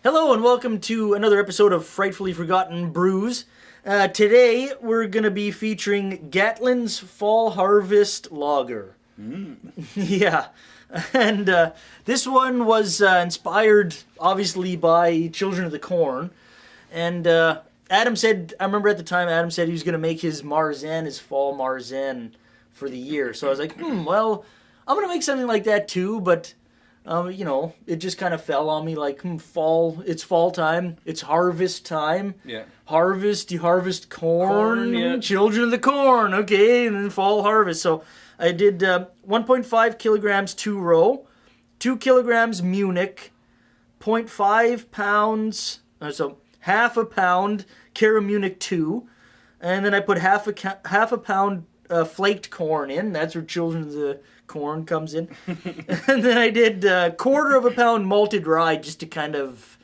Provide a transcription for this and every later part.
Hello and welcome to another episode of Frightfully Forgotten Brews. Today we're going to be featuring Gatlin's Fall Harvest Lager. Yeah, and this one was inspired obviously by Children of the Corn. And Adam said, I remember at the time Adam said he was going to make his Marzen, his fall Marzen for the year. So I was like, well, I'm going to make something like that too, but... it just kind of fell on me like, fall, it's fall time, it's harvest time. Yeah. Harvest, you harvest corn, Yeah. Children of the Corn, okay, and then fall harvest. So I did 1.5 kilograms 2-row, 2 kilograms Munich, 0.5 pounds, so half a pound Caramunich 2, and then I put half a pound Flaked Corn in. That's where Children of the Corn comes in. And then I did a quarter of a pound Malted Rye just to kind of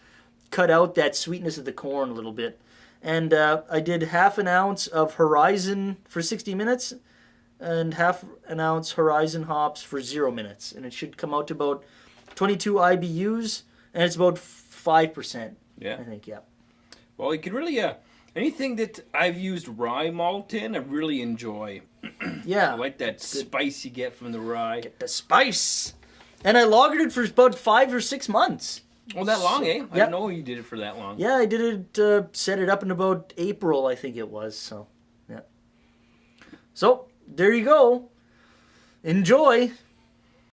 cut out that sweetness of the corn a little bit. And I did half an ounce of Horizon for 60 minutes and half an ounce Horizon hops for 0 minutes. And it should come out to about 22 IBUs, and it's about 5%. Yeah. I think, yeah. Well, you could really, anything that I've used rye malt in, I really enjoy. Yeah. I like that spice you get from the rye. Get the spice. And I lagered it for about 5 or 6 months. Oh, that long, eh? I Yep. didn't know you did it for that long. Yeah, I did it, set it up in about April, I think it was. So, yeah. So, there you go. Enjoy.